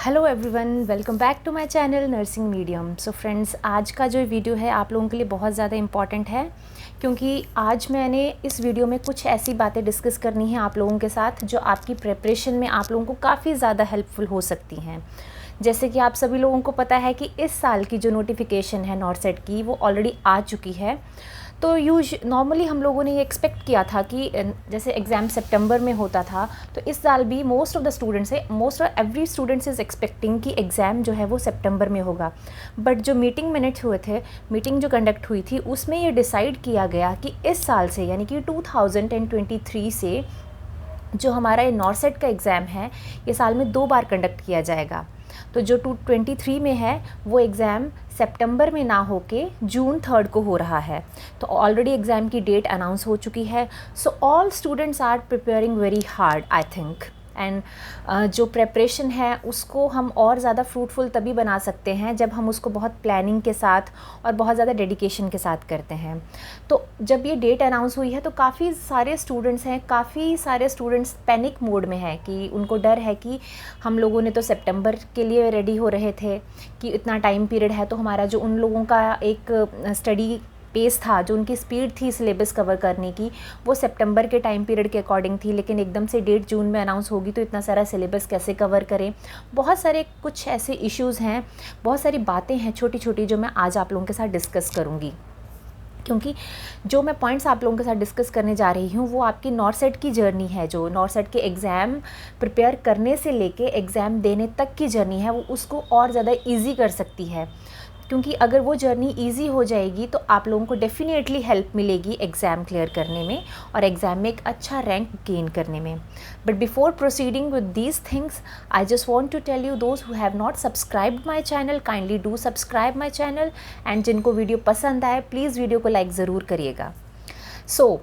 Hello everyone, welcome back to my channel nursing medium. So friends, आज का जो video है आप लोगों के लिए बहुत ज़्यादा इम्पॉर्टेंट है, क्योंकि आज मैंने इस वीडियो में कुछ ऐसी बातें डिस्कस करनी है आप लोगों के साथ जो आपकी प्रिपरेशन में आप लोगों को काफ़ी ज़्यादा हेल्पफुल हो सकती हैं। जैसे कि आप सभी लोगों को पता है कि इस साल की जो नोटिफिकेशन है नॉर्सेट की, वो ऑलरेडी आ चुकी है। तो नॉर्मली हम लोगों ने ये एक्सपेक्ट किया था कि जैसे एग्ज़ाम सितंबर में होता था, तो इस साल भी most of every students is expecting कि एग्ज़ाम जो है वो सितंबर में होगा। बट जो मीटिंग मिनट्स हुए थे, मीटिंग जो कंडक्ट हुई थी, उसमें ये डिसाइड किया गया कि इस साल से यानी कि 2023 से जो हमारा ये नॉर्सेट का एग्ज़ाम है, ये साल में 2 बार कंडक्ट किया जाएगा। तो जो 2023 में है वो एग्ज़ाम सितंबर में ना होके जून 3 को हो रहा है। तो ऑलरेडी एग्ज़ाम की डेट अनाउंस हो चुकी है। So all students are preparing very hard, I think. And जो प्रेपरेशन है उसको हम और ज़्यादा फ्रूटफुल तभी बना सकते हैं जब हम उसको बहुत प्लानिंग के साथ और बहुत ज़्यादा डेडिकेशन के साथ करते हैं। तो जब ये डेट अनाउंस हुई है तो काफ़ी सारे स्टूडेंट्स पैनिक मोड में हैं कि उनको डर है कि हम लोगों ने तो सितंबर के लिए रेडी हो रहे थे कि इतना टाइम पीरियड है, तो हमारा जो उन लोगों का एक स्टडी पेस था, जो उनकी स्पीड थी सिलेबस कवर करने की, वो सितंबर के टाइम पीरियड के अकॉर्डिंग थी। लेकिन एकदम से डेट जून में अनाउंस होगी तो इतना सारा सिलेबस कैसे कवर करें। बहुत सारे कुछ ऐसे इश्यूज़ हैं, बहुत सारी बातें हैं छोटी छोटी जो मैं आज आप लोगों के साथ डिस्कस करूँगी। क्योंकि जो मैं पॉइंट्स आप लोगों के साथ डिस्कस करने जा रही हूँ वो आपकी नॉर्सेट की जर्नी है, जो नॉर्सेट के एग्ज़ाम प्रिपेयर करने से लेके एग्ज़ाम देने तक की जर्नी है, वो उसको और ज़्यादा ईजी कर सकती है। क्योंकि अगर वो जर्नी इजी हो जाएगी तो आप लोगों को डेफिनेटली हेल्प मिलेगी एग्ज़ाम क्लियर करने में और एग्ज़ाम में एक अच्छा रैंक गेन करने में। But before proceeding with these things, I just want to tell you, those who have not subscribed my channel, kindly do subscribe my channel. And जिनको वीडियो पसंद आए प्लीज़ वीडियो को like ज़रूर करिएगा। सो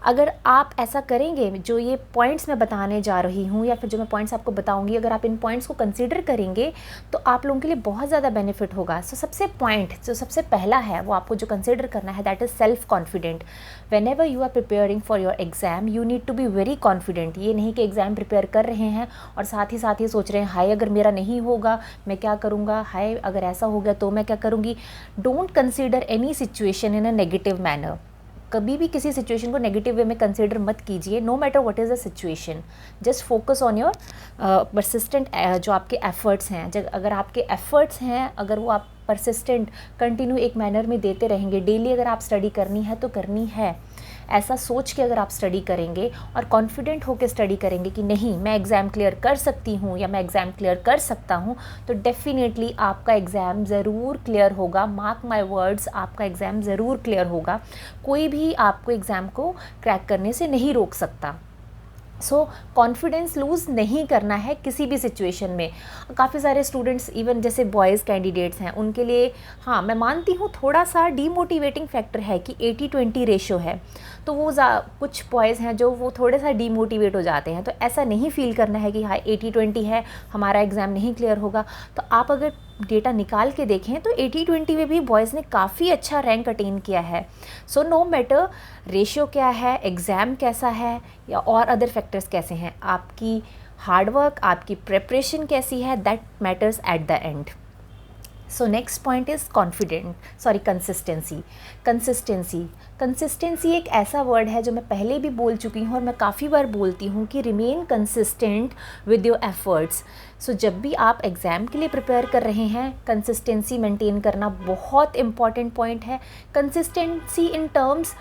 अगर आप ऐसा करेंगे, जो ये पॉइंट्स मैं बताने जा रही हूँ या फिर जो मैं पॉइंट्स आपको बताऊँगी, अगर आप इन पॉइंट्स को कंसीडर करेंगे तो आप लोगों के लिए बहुत ज़्यादा बेनिफिट होगा। सो सबसे पहला है वो आपको जो कंसीडर करना है, that is self confident. Whenever you are preparing for your exam, you need to be very confident. ये नहीं कि एग्ज़ाम प्रिपेयर कर रहे हैं और साथ ही सोच रहे हैं हाय अगर मेरा नहीं होगा मैं क्या करूँगा, हाय अगर ऐसा हो गया तो मैं क्या करूँगी। Don't consider any situation in a negative manner. कभी भी किसी सिचुएशन को नेगेटिव वे में कंसिडर मत कीजिए, no matter what is the situation. Just focus on your persistent जो आपके एफर्ट्स हैं। अगर आपके एफर्ट्स हैं, अगर वो आप परसिस्टेंट कंटिन्यू एक मैनर में देते रहेंगे, डेली अगर आप स्टडी करनी है तो करनी है, ऐसा सोच के अगर आप स्टडी करेंगे और कॉन्फिडेंट होकर स्टडी करेंगे कि नहीं मैं एग्ज़ाम क्लियर कर सकती हूँ या मैं एग्ज़ाम क्लियर कर सकता हूँ, तो डेफिनेटली आपका एग्ज़ाम ज़रूर क्लियर होगा। मार्क माय वर्ड्स, आपका एग्ज़ाम ज़रूर क्लियर होगा। कोई भी आपको एग्ज़ाम को क्रैक करने से नहीं रोक सकता। सो कॉन्फिडेंस लूज़ नहीं करना है किसी भी सिचुएशन में। काफ़ी सारे स्टूडेंट्स, इवन जैसे बॉयज़ कैंडिडेट्स हैं, उनके लिए हाँ मैं मानती हूँ थोड़ा सा डीमोटिवेटिंग फैक्टर है कि 80-20 रेशो है, तो वो कुछ बॉयज़ हैं जो वो थोड़े सा डीमोटिवेट हो जाते हैं। तो ऐसा नहीं फील करना है कि हाँ 80-20 है, हमारा एग्ज़ाम नहीं क्लियर होगा। तो आप अगर डेटा निकाल के देखें तो 80-20 में भी बॉयज़ ने काफ़ी अच्छा रैंक अटेन किया है। सो नो मैटर रेशियो क्या है, एग्ज़ाम कैसा है या और अदर फैक्टर्स कैसे हैं, आपकी हार्डवर्क, आपकी प्रिपरेशन कैसी है, that matters at the end. So next point is consistency एक ऐसा वर्ड है जो मैं पहले भी बोल चुकी हूँ और मैं काफ़ी बार बोलती हूँ कि remain consistent with your efforts. So जब भी आप एग्ज़ाम के लिए प्रिपेयर कर रहे हैं, कंसिस्टेंसी मेंटेन करना बहुत इंपॉर्टेंट पॉइंट है। कंसिस्टेंसी इन टर्म्स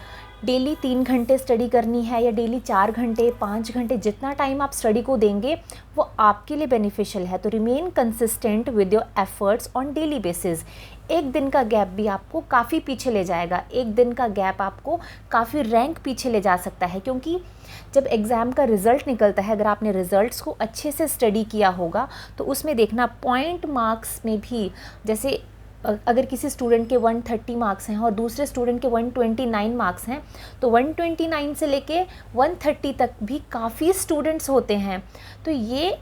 डेली 3 घंटे स्टडी करनी है या डेली 4 घंटे 5 घंटे, जितना टाइम आप स्टडी को देंगे वो आपके लिए बेनिफिशियल है। तो remain consistent with your efforts on daily basis. एक दिन का गैप भी आपको काफ़ी पीछे ले जाएगा, एक दिन का गैप आपको काफ़ी रैंक पीछे ले जा सकता है। क्योंकि जब एग्ज़ाम का रिज़ल्ट निकलता है, अगर आपने रिज़ल्ट्स को अच्छे से स्टडी किया होगा तो उसमें देखना पॉइंट मार्क्स में भी, जैसे अगर किसी स्टूडेंट के 130 मार्क्स हैं और दूसरे स्टूडेंट के 129 मार्क्स हैं, तो 129 से लेके 130 तक भी काफ़ी स्टूडेंट्स होते हैं। तो ये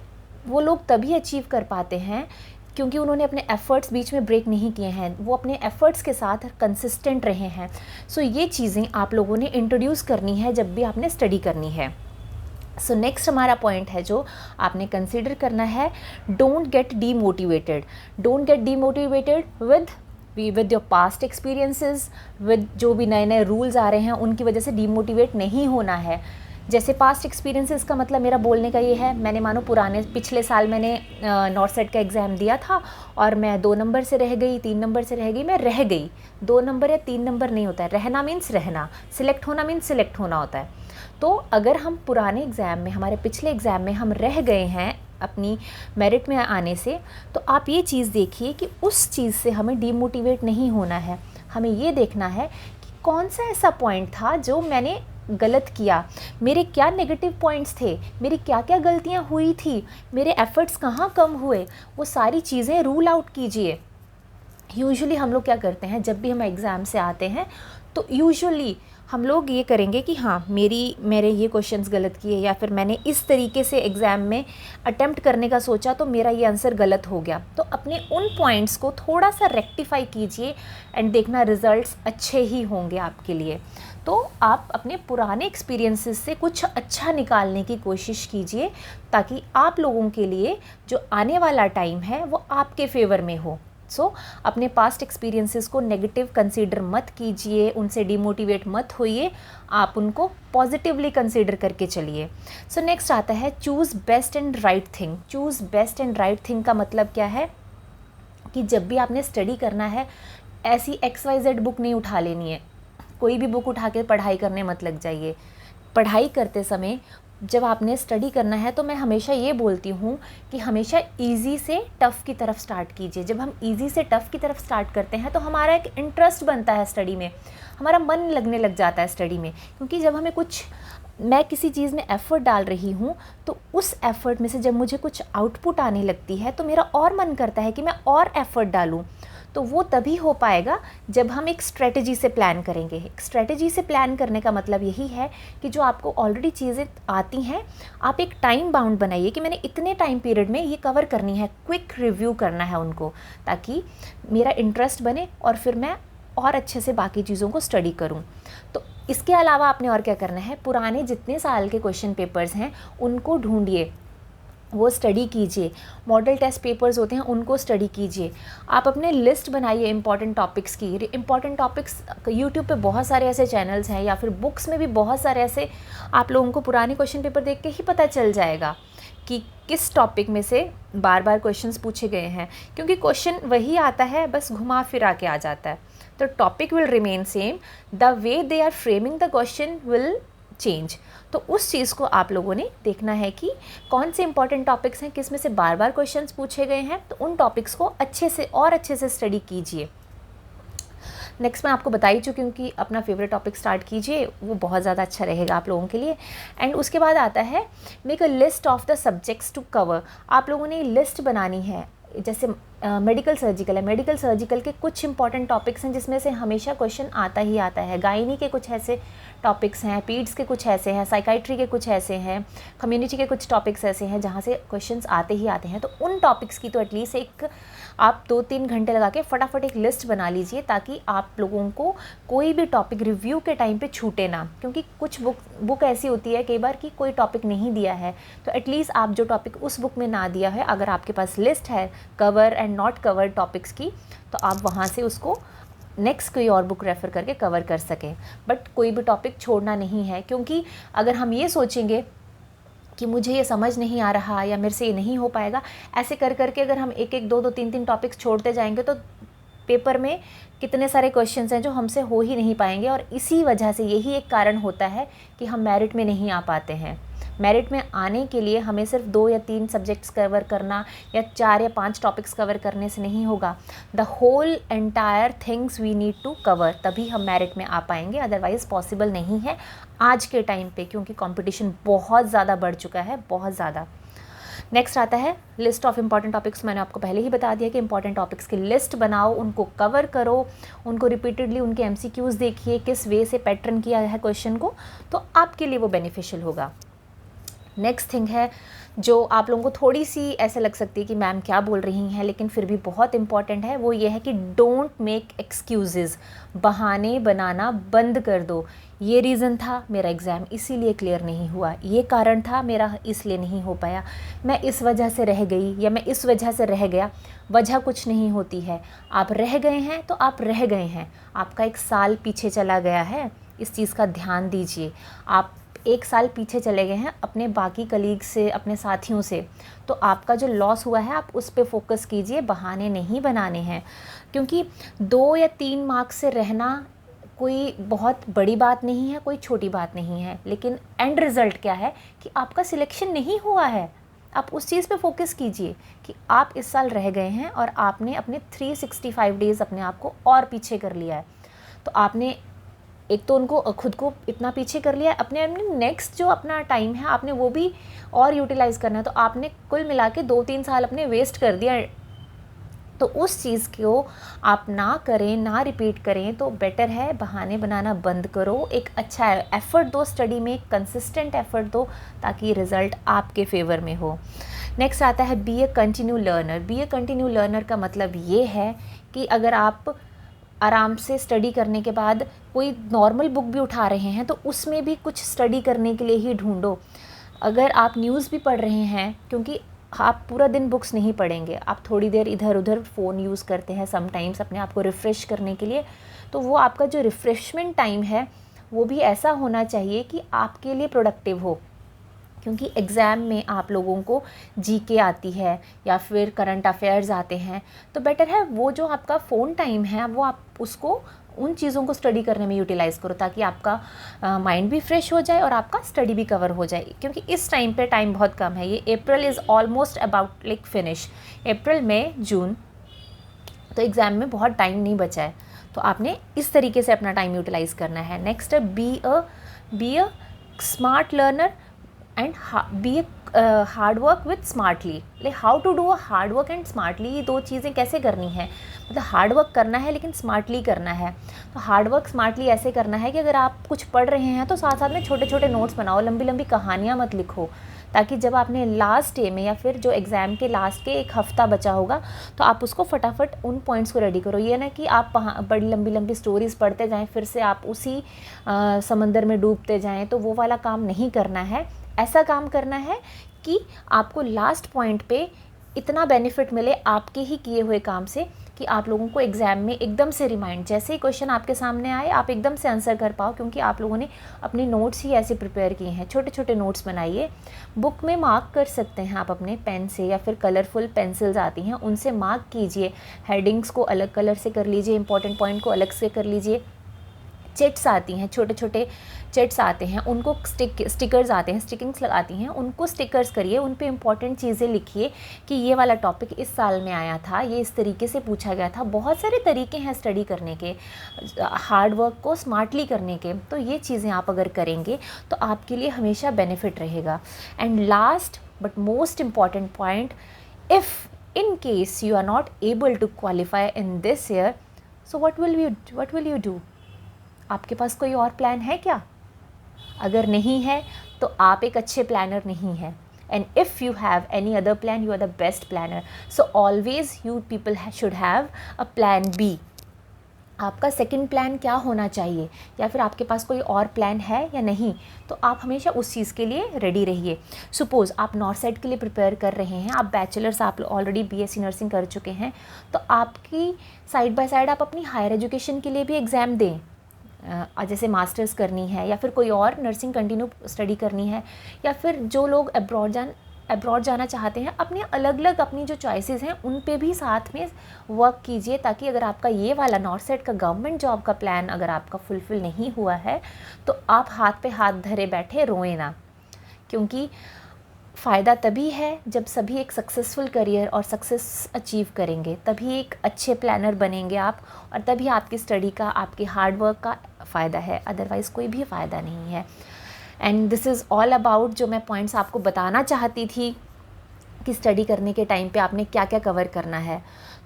वो लोग तभी अचीव कर पाते हैं क्योंकि उन्होंने अपने एफ़र्ट्स बीच में ब्रेक नहीं किए हैं, वो अपने एफ़र्ट्स के साथ कंसिस्टेंट रहे हैं। सो ये चीज़ें आप लोगों ने इंट्रोड्यूस करनी है जब भी आपने स्टडी करनी है। सो नेक्स्ट हमारा पॉइंट है जो आपने कंसिडर करना है, don't get demotivated. Don't get demotivated with your past experiences, with जो भी नए नए रूल्स आ रहे हैं उनकी वजह से डीमोटिवेट नहीं होना है। जैसे पास्ट एक्सपीरियंसेस का मतलब मेरा बोलने का ये है, मैंने मानो पिछले साल मैंने नॉर्थ सेट का एग्ज़ाम दिया था और मैं 2 नंबर से रह गई, 3 नंबर से रह गई, मैं रह गई। 2 नंबर या 3 नंबर नहीं होता है, रहना मीन्स रहना, सिलेक्ट होना मीन्स सिलेक्ट होना होता है। तो अगर हम पुराने एग्ज़ाम में, हमारे पिछले एग्ज़ाम में हम रह गए हैं अपनी मेरिट में आने से, तो आप ये चीज़ देखिए कि उस चीज़ से हमें डीमोटिवेट नहीं होना है। हमें ये देखना है कि कौन सा ऐसा पॉइंट था जो मैंने गलत किया, मेरे क्या नेगेटिव पॉइंट्स थे, मेरी क्या क्या गलतियाँ हुई थी, मेरे एफ़र्ट्स कहाँ कम हुए, वो सारी चीज़ें रूल आउट कीजिए। यूजुअली हम लोग क्या करते हैं, जब भी हम एग्ज़ाम से आते हैं तो यूजुअली हम लोग ये करेंगे कि हाँ मेरे ये क्वेश्चंस गलत किए, या फिर मैंने इस तरीके से एग्ज़ाम में अटेम्प्ट करने का सोचा तो मेरा ये आंसर गलत हो गया। तो अपने उन पॉइंट्स को थोड़ा सा रेक्टिफाई कीजिए एंड देखना रिज़ल्ट्स अच्छे ही होंगे आपके लिए। तो आप अपने पुराने एक्सपीरियंसेस से कुछ अच्छा निकालने की कोशिश कीजिए, ताकि आप लोगों के लिए जो आने वाला टाइम है वो आपके फेवर में हो। अपने पास्ट एक्सपीरियंसेस को नेगेटिव कंसीडर मत कीजिए, उनसे डिमोटिवेट मत होइए, आप उनको पॉजिटिवली कंसीडर करके चलिए। नेक्स्ट आता है choose best and right thing. Choose best and right thing का मतलब क्या है कि जब भी आपने स्टडी करना है, ऐसी XYZ बुक नहीं उठा लेनी है। कोई भी बुक उठा के पढ़ाई करने मत लग जाइए। पढ़ाई करते समय जब आपने स्टडी करना है तो मैं हमेशा ये बोलती हूँ कि हमेशा इजी से टफ़ की तरफ स्टार्ट कीजिए। जब हम इजी से टफ़ की तरफ स्टार्ट करते हैं तो हमारा एक इंटरेस्ट बनता है स्टडी में, हमारा मन लगने लग जाता है स्टडी में। क्योंकि जब हमें मैं किसी चीज़ में एफ़र्ट डाल रही हूँ तो उस एफ़र्ट में से जब मुझे कुछ आउटपुट आने लगती है तो मेरा और मन करता है कि मैं और एफ़र्ट डालूँ। तो वो तभी हो पाएगा जब हम एक स्ट्रेटजी से प्लान करेंगे। एक स्ट्रेटजी से प्लान करने का मतलब यही है कि जो आपको ऑलरेडी चीज़ें आती हैं, आप एक टाइम बाउंड बनाइए कि मैंने इतने टाइम पीरियड में ये कवर करनी है, क्विक रिव्यू करना है उनको, ताकि मेरा इंटरेस्ट बने और फिर मैं और अच्छे से बाकी चीज़ों को स्टडी करूँ। तो इसके अलावा आपने और क्या करना है, पुराने जितने साल के क्वेश्चन पेपर्स हैं उनको ढूंढिए, वो स्टडी कीजिए। मॉडल टेस्ट पेपर्स होते हैं उनको स्टडी कीजिए। आप अपने लिस्ट बनाइए इंपॉर्टेंट टॉपिक्स की। इंपॉर्टेंट टॉपिक्स यूट्यूब पे बहुत सारे ऐसे चैनल्स हैं, या फिर बुक्स में भी बहुत सारे ऐसे, आप लोगों को पुराने क्वेश्चन पेपर देख के ही पता चल जाएगा कि किस टॉपिक में से बार बार क्वेश्चंस पूछे गए हैं। क्योंकि क्वेश्चन वही आता है, बस घुमा फिरा के आ जाता है। तो topic will remain same, the way they are framing the question will change. तो उस चीज़ को आप लोगों ने देखना है कि कौन से इंपॉर्टेंट टॉपिक्स हैं, किस में से बार बार क्वेश्चंस पूछे गए हैं, तो उन टॉपिक्स को अच्छे से स्टडी कीजिए। नेक्स्ट मैं आपको बता ही चुकी हूँ कि अपना फेवरेट टॉपिक स्टार्ट कीजिए, वो बहुत ज़्यादा अच्छा रहेगा आप लोगों के लिए। एंड उसके बाद आता है make a list of the subjects to cover. आप लोगों ने लिस्ट बनानी है। जैसे मेडिकल सर्जिकल है, मेडिकल सर्जिकल के कुछ इंपॉर्टेंट टॉपिक्स हैं जिसमें से हमेशा क्वेश्चन आता ही आता है। गायनी के कुछ ऐसे टॉपिक्स हैं, पीड्स के कुछ ऐसे हैं, साइकाइट्री के कुछ ऐसे हैं, कम्युनिटी के कुछ टॉपिक्स ऐसे हैं जहाँ से क्वेश्चंस आते ही आते हैं। तो उन टॉपिक्स की तो एटलीस्ट एक आप 2-3 घंटे लगा के फटाफट एक लिस्ट बना लीजिए, ताकि आप लोगों को कोई भी टॉपिक रिव्यू के टाइम पे छूटे ना। क्योंकि कुछ बुक ऐसी होती है कई बार कि कोई टॉपिक नहीं दिया है, तो एटलीस्ट आप जो टॉपिक उस बुक में ना दिया है, अगर आपके पास लिस्ट है cover and not cover topics की, तो आप वहाँ से उसको नेक्स्ट कोई और बुक रेफ़र करके कवर कर सकें। बट कोई भी टॉपिक छोड़ना नहीं है, क्योंकि अगर हम ये सोचेंगे कि मुझे ये समझ नहीं आ रहा या मेरे से ये नहीं हो पाएगा, ऐसे कर करके अगर हम एक 2 3 टॉपिक्स छोड़ते जाएंगे तो पेपर में कितने सारे क्वेश्चंस हैं जो हमसे हो ही नहीं पाएंगे। और इसी वजह से यही एक कारण होता है कि हम मेरिट में नहीं आ पाते हैं। मेरिट में आने के लिए हमें सिर्फ 2 या 3 सब्जेक्ट्स कवर करना या 4 या 5 टॉपिक्स कवर करने से नहीं होगा। The whole entire things we need to cover, तभी हम मेरिट में आ पाएंगे, अदरवाइज़ पॉसिबल नहीं है आज के टाइम पे, क्योंकि कंपटीशन बहुत ज़्यादा बढ़ चुका है, बहुत ज़्यादा। नेक्स्ट आता है लिस्ट ऑफ इंपॉर्टेंट टॉपिक्स। मैंने आपको पहले ही बता दिया कि इंपॉर्टेंट टॉपिक्स की लिस्ट बनाओ, उनको कवर करो, उनको रिपीटेडली उनके MCQs देखिए, किस वे से पैटर्न किया है क्वेश्चन को, तो आपके लिए वो बेनिफिशियल होगा। नेक्स्ट थिंग है जो आप लोगों को थोड़ी सी ऐसे लग सकती है कि मैम क्या बोल रही हैं, लेकिन फिर भी बहुत इंपॉर्टेंट है, वो ये है कि डोंट मेक एक्सक्यूज़ेस। बहाने बनाना बंद कर दो। ये रीज़न था मेरा एग्ज़ाम इसीलिए क्लियर नहीं हुआ, ये कारण था मेरा इसलिए नहीं हो पाया, मैं इस वजह से रह गई या मैं इस वजह से रह गया। वजह कुछ नहीं होती है, आप रह गए हैं तो आप रह गए हैं, आपका एक साल पीछे चला गया है, इस चीज़ का ध्यान दीजिए। आप एक साल पीछे चले गए हैं अपने बाकी कलीग से, अपने साथियों से, तो आपका जो लॉस हुआ है आप उस पे फोकस कीजिए, बहाने नहीं बनाने हैं। क्योंकि 2 या 3 मार्क्स से रहना कोई बहुत बड़ी बात नहीं है, कोई छोटी बात नहीं है, लेकिन एंड रिज़ल्ट क्या है कि आपका सिलेक्शन नहीं हुआ है। आप उस चीज़ पे फोकस कीजिए कि आप इस साल रह गए हैं और आपने अपने 365 डेज़ अपने आप को और पीछे कर लिया है। तो आपने एक तो उनको खुद को इतना पीछे कर लिया है, अपने नेक्स्ट जो अपना टाइम है आपने वो भी और यूटिलाइज़ करना है। तो आपने कुल मिला के 2-3 साल अपने वेस्ट कर दिया। तो उस चीज़ को आप ना करें, ना रिपीट करें तो बेटर है। बहाने बनाना बंद करो, एक अच्छा एफ़र्ट दो स्टडी में, कंसिस्टेंट एफ़र्ट दो ताकि रिज़ल्ट आपके फेवर में हो। नेक्स्ट आता है बी ए कंटिन्यू लर्नर। बी ए कंटिन्यू लर्नर का मतलब ये है कि अगर आप आराम से स्टडी करने के बाद कोई नॉर्मल बुक भी उठा रहे हैं तो उसमें भी कुछ स्टडी करने के लिए ही ढूंढो। अगर आप न्यूज़ भी पढ़ रहे हैं, क्योंकि आप पूरा दिन बुक्स नहीं पढ़ेंगे, आप थोड़ी देर इधर उधर फ़ोन यूज़ करते हैं समटाइम्स अपने आप को रिफ़्रेश करने के लिए, तो वो आपका जो रिफ़्रेशमेंट टाइम है वो भी ऐसा होना चाहिए कि आपके लिए प्रोडक्टिव हो। क्योंकि एग्ज़ाम में आप लोगों को जीके आती है या फिर करंट अफेयर्स आते हैं, तो बेटर है वो जो आपका फ़ोन टाइम है वो आप उसको उन चीज़ों को स्टडी करने में यूटिलाइज़ करो ताकि आपका माइंड भी फ्रेश हो जाए और आपका स्टडी भी कवर हो जाए। क्योंकि इस टाइम पे टाइम बहुत कम है, ये April is almost about like finish, अप्रैल मई जून, तो एग्ज़ाम में बहुत टाइम नहीं बचा है। तो आपने इस तरीके से अपना टाइम यूटिलाइज़ करना है। नेक्स्ट है be a smart learner and be a hard work with smartly. Like how to do a hard work and smartly, ये दो चीज़ें कैसे करनी है, मतलब हार्ड वर्क करना है लेकिन स्मार्टली करना है। तो हार्ड वर्क स्मार्टली ऐसे करना है कि अगर आप कुछ पढ़ रहे हैं तो साथ साथ में छोटे छोटे नोट्स बनाओ, लंबी लंबी कहानियाँ मत लिखो, ताकि जब आपने लास्ट डे में या फिर जो एग्ज़ाम के लास्ट के एक हफ़्ता बचा होगा तो आप उसको फटाफट उन पॉइंट्स को रेडी करो। ये ना कि आप बड़ी लंबी लंबी स्टोरीज़ पढ़ते जाएं, फिर से आप उसी समंदर में डूबते जाएं, तो वो वाला काम नहीं करना है। ऐसा काम करना है कि आपको लास्ट पॉइंट पे इतना बेनिफिट मिले आपके ही किए हुए काम से कि आप लोगों को एग्ज़ाम में एकदम से रिमाइंड, जैसे ही क्वेश्चन आपके सामने आए आप एकदम से आंसर कर पाओ, क्योंकि आप लोगों ने अपने नोट्स ही ऐसे प्रिपेयर किए हैं। छोटे छोटे नोट्स बनाइए, बुक में मार्क कर सकते हैं आप अपने पेन से या फिर कलरफुल पेंसिल्स आती हैं उनसे मार्क कीजिए, हेडिंग्स को अलग कलर से कर लीजिए, इंपॉर्टेंट पॉइंट को अलग से कर लीजिए। चिट्स आती हैं, छोटे छोटे चिट्स आते हैं, उनको स्टिकर्स आते हैं, स्टिकिंग्स लगाती हैं, उनको स्टिकर्स करिए, उन पे इंपॉर्टेंट चीज़ें लिखिए कि ये वाला टॉपिक इस साल में आया था, ये इस तरीके से पूछा गया था। बहुत सारे तरीके हैं स्टडी करने के, हार्ड वर्क को स्मार्टली करने के, तो ये चीज़ें आप अगर करेंगे तो आपके लिए हमेशा बेनिफिट रहेगा। And last but most important point, if in case you are not able to qualify in this year, so what will you do? आपके पास कोई और प्लान है क्या? अगर नहीं है तो आप एक अच्छे प्लानर नहीं हैं। And if you have any other plan, you are the best planner. So always you people should have a plan B. आपका सेकंड प्लान क्या होना चाहिए, या फिर आपके पास कोई और प्लान है या नहीं, तो आप हमेशा उस चीज़ के लिए रेडी रहिए। सपोज़ आप नॉर्सेट के लिए प्रिपेयर कर रहे हैं, आप बैचलर्स, आप ऑलरेडी बीएससी नर्सिंग कर चुके हैं, तो आपकी साइड बाय साइड आप अपनी हायर एजुकेशन के लिए भी एग्ज़ाम दें। जैसे मास्टर्स करनी है या फिर कोई और नर्सिंग कंटिन्यू स्टडी करनी है, या फिर जो लोग अब्रॉड जाना चाहते हैं, अपने अलग अलग अपनी जो चॉइसेस हैं उन पे भी साथ में वर्क कीजिए, ताकि अगर आपका ये वाला नॉर्सेट का गवर्नमेंट जॉब का प्लान अगर आपका फुलफ़िल नहीं हुआ है तो आप हाथ पे हाथ धरे बैठे रोएं ना। क्योंकि फ़ायदा तभी है जब सभी एक सक्सेसफुल करियर और सक्सेस अचीव करेंगे, तभी एक अच्छे प्लानर बनेंगे आप, और तभी आपकी स्टडी का, आपके हार्ड वर्क का फ़ायदा है, अदरवाइज़ कोई भी फ़ायदा नहीं है। And this is all about जो मैं पॉइंट्स आपको बताना चाहती थी कि स्टडी करने के टाइम पे आपने क्या क्या कवर करना है।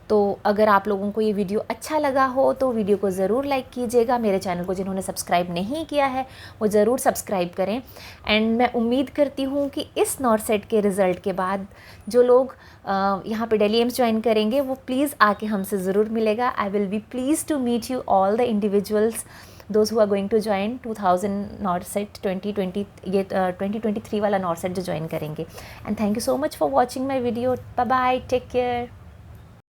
तो अगर आप लोगों को ये वीडियो अच्छा लगा हो तो वीडियो को ज़रूर लाइक कीजिएगा। मेरे चैनल को जिन्होंने सब्सक्राइब नहीं किया है वो ज़रूर सब्सक्राइब करें। एंड मैं उम्मीद करती हूँ कि इस नॉर्सेट के रिज़ल्ट के बाद जो लोग यहाँ पे दिल्ली एम्स ज्वाइन करेंगे वो प्लीज़ आके हमसे ज़रूर मिलेगा। I will be please to meet you all the individuals those who are going to join 2000 NORCET 2020, ये 2023 वाला नॉर्सेट जो ज्वाइन करेंगे। And thank you so much for watching my video. Bye bye, take care.